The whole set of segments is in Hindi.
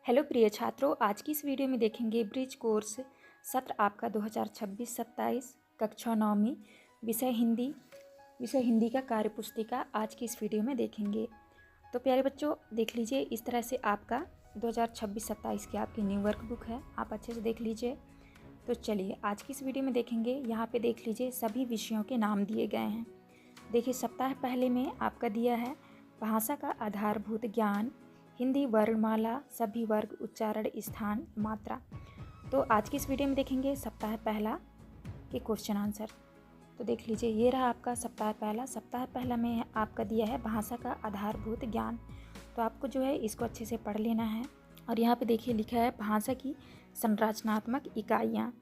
हेलो प्रिय छात्रों, आज की इस वीडियो में देखेंगे ब्रिज कोर्स सत्र आपका 2026-27 कक्षा 9वीं विषय हिंदी का कार्य पुस्तिका आज की इस वीडियो में देखेंगे। तो प्यारे बच्चों, देख लीजिए, इस तरह से आपका 2026-27 की आपकी न्यू वर्क बुक है, आप अच्छे से देख लीजिए। तो चलिए आज की इस वीडियो में देखेंगे। यहाँ पे देख लीजिए, सभी विषयों के नाम दिए गए हैं। देखिए, सप्ताह पहले में आपका दिया है भाषा का आधारभूत ज्ञान, हिंदी वर्णमाला, सभी वर्ग, उच्चारण, स्थान, मात्रा। तो आज की इस वीडियो में देखेंगे सप्ताह पहला के क्वेश्चन आंसर। तो देख लीजिए, ये रहा आपका सप्ताह पहला। सप्ताह पहला में आपका दिया है भाषा का आधारभूत ज्ञान। तो आपको जो है इसको अच्छे से पढ़ लेना है। और यहाँ पे देखिए लिखा है भाषा की संरचनात्मक इकाइयाँ।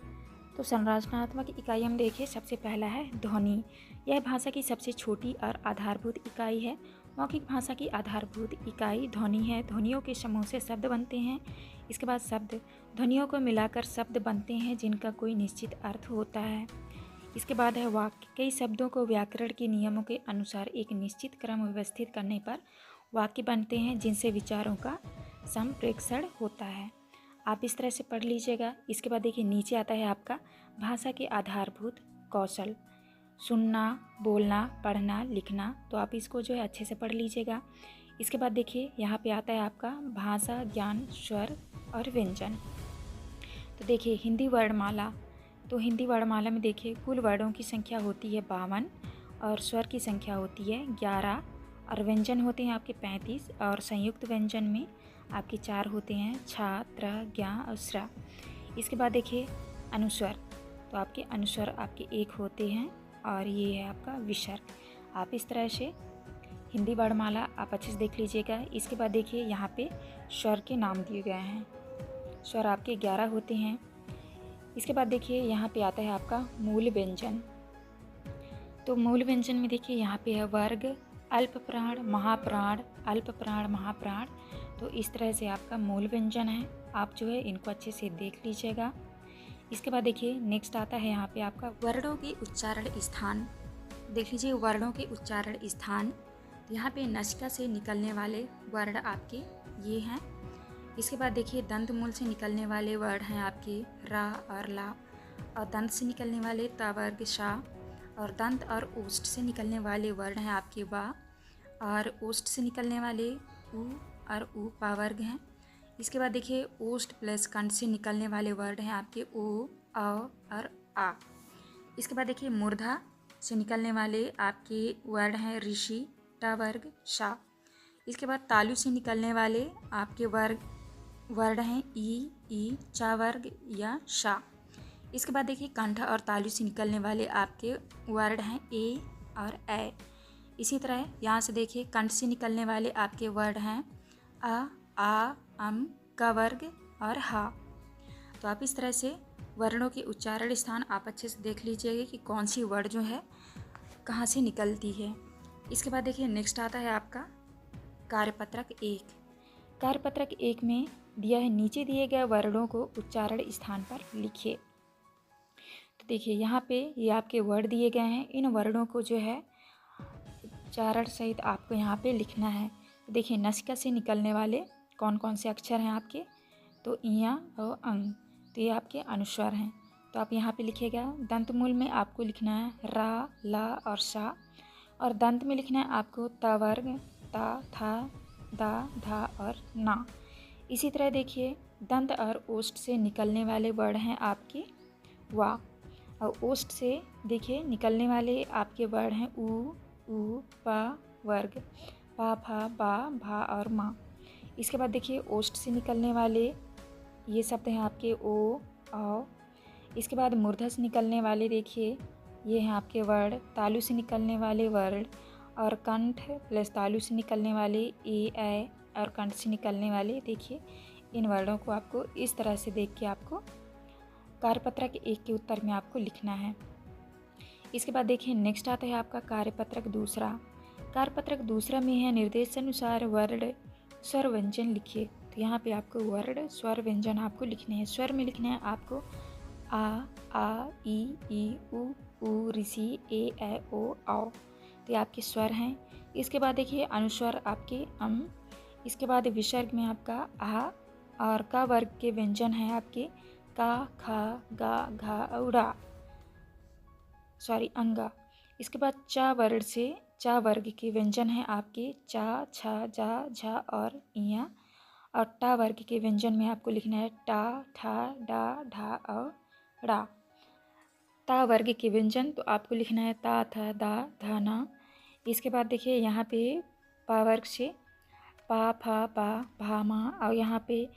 तो संरचनात्मक इकाइयाँ में देखिए, सबसे पहला है ध्वनि। यह भाषा की सबसे छोटी और आधारभूत इकाई है। मौखिक भाषा की आधारभूत इकाई ध्वनि है। ध्वनियों के समूह से शब्द बनते हैं। इसके बाद शब्द, ध्वनियों को मिलाकर शब्द बनते हैं जिनका कोई निश्चित अर्थ होता है। इसके बाद है वाक्य। कई शब्दों को व्याकरण के नियमों के अनुसार एक निश्चित क्रम व्यवस्थित करने पर वाक्य बनते हैं जिनसे विचारों का संप्रेषण होता है। आप इस तरह से पढ़ लीजिएगा। इसके बाद देखिए, नीचे आता है आपका भाषा के आधारभूत कौशल, सुनना, बोलना, पढ़ना, लिखना। तो आप इसको जो है अच्छे से पढ़ लीजिएगा। इसके बाद देखिए, यहाँ पे आता है आपका भाषा ज्ञान, स्वर और व्यंजन। तो देखिए हिंदी वर्णमाला। तो हिंदी वर्णमाला में देखिए कुल वर्णों की संख्या होती है 52 और स्वर की संख्या होती है 11 और व्यंजन होते हैं आपके 35 और संयुक्त व्यंजन में आपके 4 होते हैं, छ, त्र, ज्ञ और स्र। इसके बाद देखिए अनुस्वर। तो आपके अनुस्वर आपके 1 होते हैं और ये है आपका विसर्ग। आप इस तरह से हिंदी वर्णमाला आप अच्छे से देख लीजिएगा। इसके बाद देखिए, यहाँ पे स्वर के नाम दिए गए हैं। स्वर आपके 11 होते हैं। इसके बाद देखिए, यहाँ पे आता है आपका मूल व्यंजन। तो मूल व्यंजन में देखिए, यहाँ पे है वर्ग, अल्प प्राण, महाप्राण, अल्प प्राण, महाप्राण। तो इस तरह से आपका मूल व्यंजन है। आप जो है इनको अच्छे से देख लीजिएगा। इसके बाद देखिए नेक्स्ट आता है यहाँ पे आपका वर्णों के उच्चारण स्थान। देख लीजिए वर्णों के उच्चारण स्थान। यहाँ पे नासिका से निकलने वाले वर्ण आपके ये हैं। इसके बाद देखिए दंत मूल से निकलने वाले वर्ण हैं आपके रा और ला, और दंत से निकलने वाले त वर्ग शा, और दंत और ओष्ठ से निकलने वाले वर्ण हैं आपके वा, और ओष्ठ से निकलने वाले उ और उ पा वर्ग हैं। इसके बाद देखिए ओष्ठ प्लस कंठ से निकलने वाले वर्ड हैं आपके ओ, अ और आ। इसके बाद देखिए मूर्धा से निकलने वाले आपके वर्ड हैं ऋषि, ट वर्ग, शा। इसके बाद तालु से निकलने वाले आपके वर्ड हैं ई, चा वर्ग या शा। इसके बाद देखिए कंठ और तालु से निकलने वाले आपके वर्ड हैं ए और ए। इसी तरह यहाँ से देखिए कंठ से निकलने वाले आपके वर्ड हैं आ, अम, का वर्ग और हा। तो आप इस तरह से वर्णों के उच्चारण स्थान आप अच्छे से देख लीजिएगा कि कौन सी वर्ड जो है कहाँ से निकलती है। इसके बाद देखिए नेक्स्ट आता है आपका कार्यपत्रक 1। कार्यपत्रक 1 में दिया है नीचे दिए गए वर्णों को उच्चारण स्थान पर लिखिए। तो देखिए यहाँ पे ये आपके वर्ड दिए गए हैं। इन वर्णों को जो है उच्चारण सहित आपको यहाँ पे लिखना है। देखिए नासिका से निकलने वाले कौन कौन से अक्षर हैं आपके, तो इया और अंग। तो ये आपके अनुस्वर हैं। तो आप यहाँ पे लिखिएगा। दंत मूल में आपको लिखना है रा, ला और शा, और दंत में लिखना है आपको त वर्ग, ता, था, दा, धा और ना। इसी तरह देखिए दंत और ओष्ठ से निकलने वाले वर्ड हैं आपके वा, और ओष्ठ से देखिए निकलने वाले आपके वर्ड हैं उ, पा वर्ग, पा, फा, बा, भा और मा। इसके बाद देखिए ओष्ठ से निकलने वाले ये शब्द हैं आपके ओ, औ। इसके बाद मूर्धा से निकलने वाले देखिए ये हैं आपके वर्ड तालु से निकलने वाले वर्ड, और कंठ प्लस तालु से निकलने वाले ए और कंठ से निकलने वाले देखिए इन वर्डों को आपको इस तरह से देख के आपको कार्यपत्रक 1 के उत्तर में आपको लिखना है। इसके बाद देखिए नेक्स्ट आता है आपका कार्यपत्रक 2। कार्यपत्रक 2 में है निर्देशानुसार वर्ण, स्वर, व्यंजन लिखिए। तो यहाँ पे आपको वर्ण, स्वर, व्यंजन आपको लिखने हैं। स्वर में लिखना है आपको आ, ई, उ, ऋषि, ए, ओ, औ। तो ये आपके स्वर हैं। इसके बाद देखिए अनुस्वर आपके अम। इसके बाद विसर्ग में आपका आ, और का वर्ग के व्यंजन हैं आपके का, खा, गा, घा, औड़ा, अंगा। इसके बाद चा वर्ग के व्यंजन हैं आपके चा, छा, जा, झा और इया। और टा वर्ग के व्यंजन में आपको लिखना है टा, ठा, डा, ढा और ड़ा। ता वर्ग के व्यंजन तो आपको लिखना है ता, था, दा, धा, ना। इसके बाद देखिए यहाँ पे पा वर्ग से पा, फा, पा, भा, मा और यहाँ पे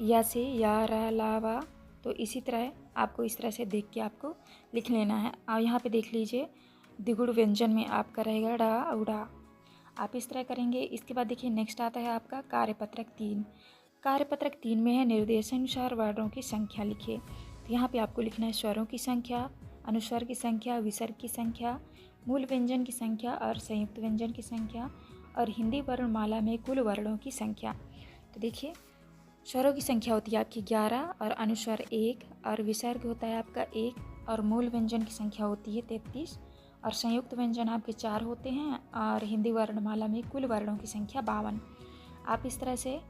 या से या, रा, ला, वा। तो इसी तरह आपको इस तरह से देख के आपको लिख लेना है। और यहाँ पे देख लीजिए द्विगुण व्यंजन में आपका रहेगा डा, उड़ा। आप इस तरह करेंगे। इसके बाद देखिए नेक्स्ट आता है आपका कार्यपत्रक 3। कार्यपत्रक 3 में है निर्देशानुसार वर्णों की संख्या लिखिए। तो यहाँ पे आपको लिखना है स्वरों की संख्या, अनुस्वर की संख्या, विसर्ग की संख्या, मूल व्यंजन की संख्या और संयुक्त व्यंजन की संख्या और हिंदी वर्णमाला में कुल वर्णों की संख्या। तो देखिए स्वरों की संख्या होती है आपकी 11 और अनुस्वर 1 और विसर्ग होता है आपका 1 और मूल व्यंजन की संख्या होती है 33 और संयुक्त व्यंजन आपके 4 होते हैं और हिंदी वर्णमाला में कुल वर्णों की संख्या 52। आप इस तरह से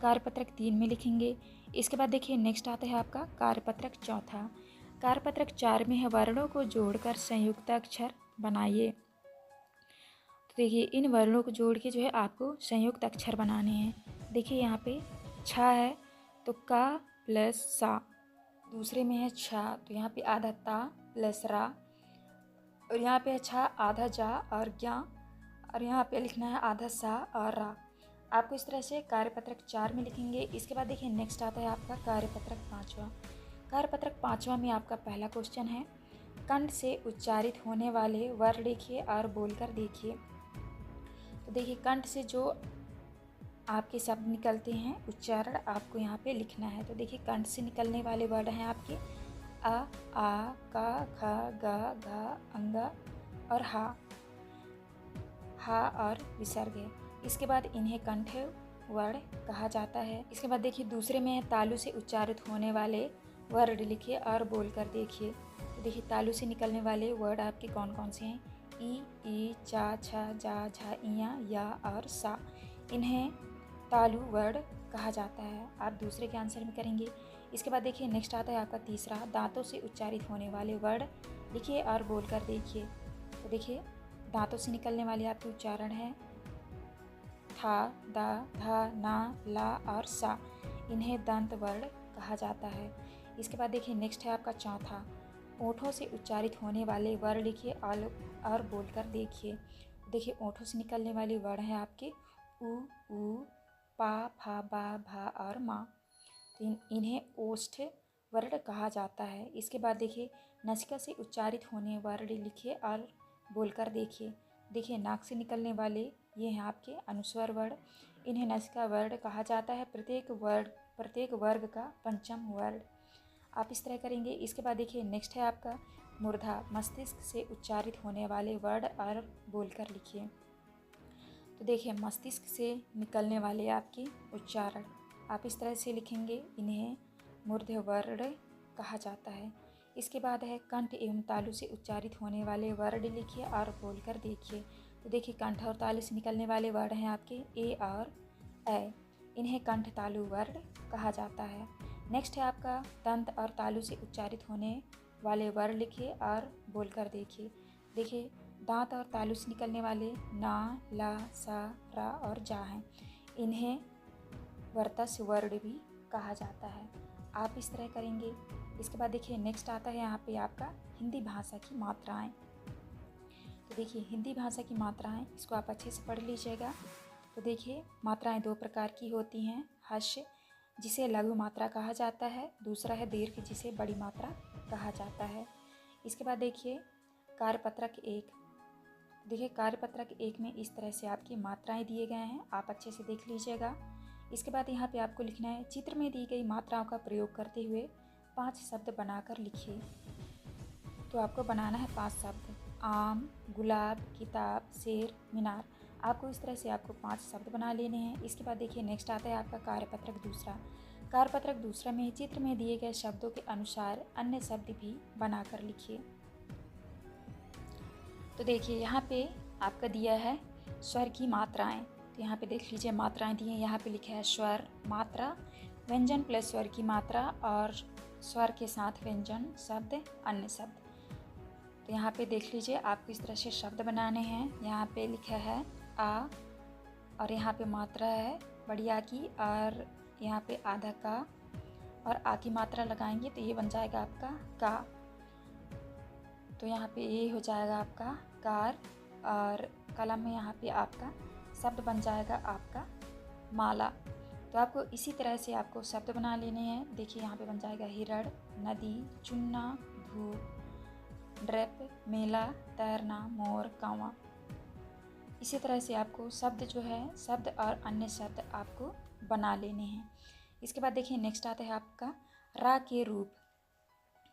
कार्यपत्रक 3 में लिखेंगे। इसके बाद देखिए नेक्स्ट आता है आपका कार्यपत्रक 4। कार्यपत्रक 4 में है वर्णों को जोड़कर संयुक्त अक्षर बनाइए। तो देखिए इन वर्णों को जोड़ के जो है आपको संयुक्त अक्षर बनाने हैं। देखिए यहाँ पे छा है तो का प्लस सा, दूसरे में है छा तो यहाँ पे आधा ता प्लस रा और यहाँ पे है छा आधा जा और ज्ञा और यहाँ पे लिखना है आधा सा और रा। आपको इस तरह से कार्यपत्रक 4 में लिखेंगे। इसके बाद देखिए नेक्स्ट आता है आपका कार्यपत्रक 5। कार्यपत्रक 5 में आपका पहला क्वेश्चन है कंठ से उच्चारित होने वाले वर्ड लिखिए और बोलकर देखिए। तो देखिए कंठ से जो आपके शब्द निकलते हैं उच्चारण आपको यहाँ पे लिखना है। तो देखिए कंठ से निकलने वाले वर्ड हैं आपके आ, का, खा, गा, घा, अंगा और हा और विसर्ग है। इसके बाद इन्हें कंठ वर्ड कहा जाता है। इसके बाद देखिए दूसरे में है तालु से उच्चारित होने वाले वर्ड लिखिए और बोलकर देखिए। तो देखिए तालु से निकलने वाले वर्ड आपके कौन कौन से हैं ई, चा, छा, जा, झा, इया, या और सा। इन्हें तालु वर्ड कहा जाता है। आप दूसरे के आंसर में करेंगे। इसके बाद देखिए नेक्स्ट आता है आपका तीसरा दांतों से उच्चारित होने वाले वर्ड लिखिए और बोलकर देखिए। तो देखिए दांतों से निकलने वाले आपके उच्चारण है था, दा, धा, ना, ला और सा। इन्हें दंत वर्ड कहा जाता है। इसके बाद देखिए नेक्स्ट है आपका चौथा ओठों से उच्चारित होने वाले वर्ड लिखिए और बोलकर देखिए। देखिए ओठों से निकलने वाले वर्ड हैं आपके ऊ, पा, फा, बा, भा और मा। तो इन्हें ओष्ठ वर्ड कहा जाता है। इसके बाद देखिए नासिका से उच्चारित होने वर्ड लिखिए और बोलकर देखिए। देखिए नाक से निकलने वाले ये हैं आपके अनुस्वर वर्ड। इन्हें नासिका वर्ड कहा जाता है। प्रत्येक वर्ग का पंचम वर्ड। आप इस तरह करेंगे। इसके बाद देखिए नेक्स्ट है आपका मूर्धा मस्तिष्क से उच्चारित होने वाले वर्ड और बोलकर लिखिए। तो देखिए मस्तिष्क से निकलने वाले आपके उच्चारण आप इस तरह से लिखेंगे। इन्हें मूर्ध वर्ड कहा जाता है। इसके बाद है कंठ एवं तालु से उच्चारित होने वाले वर्ड लिखिए और बोलकर देखिए। तो देखिए कंठ और तालु से निकलने वाले वर्ड हैं आपके ए और ए। इन्हें कंठ तालु वर्ड कहा जाता है। नेक्स्ट है आपका दंत और तालु से उच्चारित होने वाले वर्ड लिखिए और बोलकर देखिए। देखिए दांत और तालु से निकलने वाले ना, ला, सा, रा और जा हैं। इन्हें वर्तस्य वर्ड भी कहा जाता है। आप इस तरह करेंगे। इसके बाद देखिए नेक्स्ट आता है यहाँ पे आपका हिंदी भाषा की मात्राएं। तो देखिए हिंदी भाषा की मात्राएं इसको आप अच्छे से पढ़ लीजिएगा। तो देखिए मात्राएं दो प्रकार की होती हैं हश्य जिसे लघु मात्रा कहा जाता है, दूसरा है दीर्घ जिसे बड़ी मात्रा कहा जाता है। इसके बाद देखिए कार्यपत्रक 1। देखिए कार्यपत्रक 1 में इस तरह से आपकी मात्राएं दिए गए हैं, आप अच्छे से देख लीजिएगा। इसके बाद यहाँ पे आपको लिखना है चित्र में दी गई मात्राओं का प्रयोग करते हुए 5 शब्द बनाकर लिखिए। तो आपको बनाना है 5 शब्द आम, गुलाब, किताब, शेर, मीनार। आपको इस तरह से आपको 5 शब्द बना लेने हैं। इसके बाद देखिए नेक्स्ट आता है आपका कार्यपत्रक दूसरा। कार्यपत्रक दूसरा में चित्र में दिए गए शब्दों के अनुसार अन्य शब्द भी बनाकर लिखिए। तो देखिए यहाँ पे आपका दिया है स्वर की मात्राएं। तो यहाँ पे देख लीजिए मात्राएं दी हैं। यहाँ पे लिखा है स्वर, मात्रा, व्यंजन प्लस स्वर की मात्रा और स्वर के साथ व्यंजन, शब्द, अन्य शब्द। तो यहाँ पे देख लीजिए आपको इस तरह से शब्द बनाने हैं। यहाँ पे लिखा है आ और यहाँ पे मात्रा है बड़ी आ की और यहाँ पे आधा का और आ की मात्रा लगाएंगे तो ये बन जाएगा आपका का। तो यहाँ पे ये हो जाएगा आपका कार और कलम में यहाँ पे आपका शब्द बन जाएगा आपका माला। तो आपको इसी तरह से आपको शब्द बना लेने हैं। देखिए यहाँ पे बन जाएगा हिरण, नदी, चुन्ना, धूप, ड्रेप, मेला, तैरना, मोर, कौवा। इसी तरह से आपको शब्द जो है, शब्द और अन्य शब्द आपको बना लेने हैं। इसके बाद देखिए नेक्स्ट आता है आपका रा के रूप।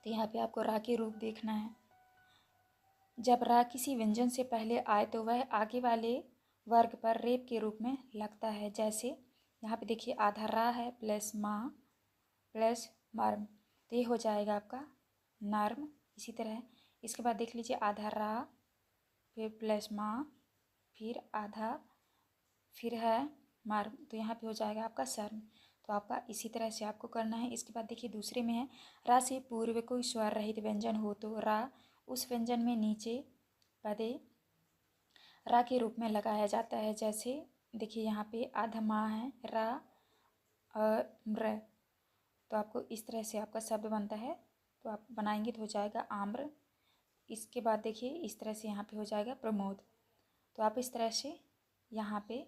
तो यहाँ पे आपको रा के रूप देखना है। जब रा किसी व्यंजन से पहले आए तो वह आगे वाले वर्ग पर रेप के रूप में लगता है। जैसे यहाँ पे देखिए आधा रा है प्लस माँ प्लस मर्म, तो ये हो जाएगा आपका नर्म। इसी तरह इसके बाद देख लीजिए आधा रा फिर प्लस माँ फिर आधा फिर है मर्म, तो यहाँ पे हो जाएगा आपका शर्म। तो आपका इसी तरह से आपको करना है। इसके बाद देखिए दूसरे में है रा से पूर्व कोई स्वर रहित व्यंजन हो तो रा उस व्यंजन में नीचे पदे रा के रूप में लगाया जाता है। जैसे देखिए यहाँ पे आधा माँ है रा म्र, तो आपको इस तरह से आपका शब्द बनता है। तो आप बनाएंगे तो हो जाएगा आम्र। इसके बाद देखिए इस तरह से यहाँ पे हो जाएगा प्रमोद। तो आप इस तरह से यहाँ पे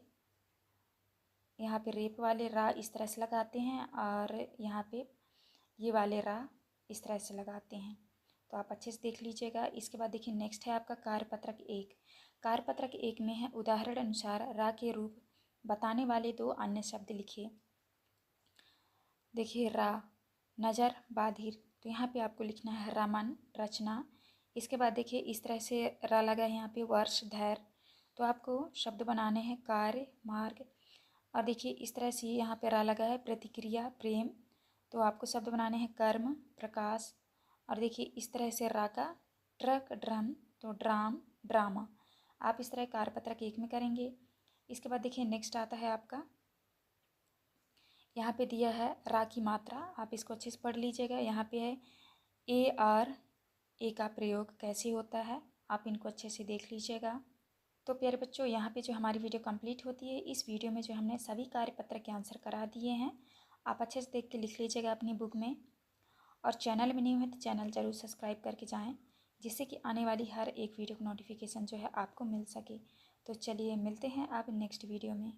रेप वाले रा इस तरह से लगाते हैं और यहाँ पे ये वाले रा इस तरह से लगाते हैं। तो आप अच्छे से देख लीजिएगा। इसके बाद देखिए नेक्स्ट है आपका कार्यपत्रक 1। कार्यपत्रक 1 में है उदाहरण अनुसार रा के रूप बताने वाले दो अन्य शब्द लिखिए। देखिए रा नज़र, बाधिर, तो यहाँ पे आपको लिखना है रमन, रचना। इसके बाद देखिए इस तरह से रा लगा है यहाँ पे वर्ष, धैर्य, तो आपको शब्द बनाने हैं कार्य, मार्ग। और देखिए इस तरह से यहाँ पे रा लगा है प्रतिक्रिया, प्रेम, तो आपको शब्द बनाने हैं कर्म, प्रकाश। और देखिए इस तरह से रा का ट्रक, ड्रम, तो ड्राम, ड्रामा। आप इस तरह कार्यपत्रक 1 में करेंगे। इसके बाद देखिए नेक्स्ट आता है आपका यहाँ पे दिया है रा की मात्रा, आप इसको अच्छे से पढ़ लीजिएगा। यहाँ पे है ए आर, ए का प्रयोग कैसे होता है, आप इनको अच्छे से देख लीजिएगा। तो प्यारे बच्चों यहाँ पे जो हमारी वीडियो कंप्लीट होती है, इस वीडियो में जो हमने सभी कार्यपत्र के आंसर करा दिए हैं, आप अच्छे से देख के लिख लीजिएगा अपनी बुक में। और चैनल में नहीं हुए तो चैनल ज़रूर सब्सक्राइब करके जाएं, जिससे कि आने वाली हर एक वीडियो का नोटिफिकेशन जो है आपको मिल सके। तो चलिए मिलते हैं आप नेक्स्ट वीडियो में।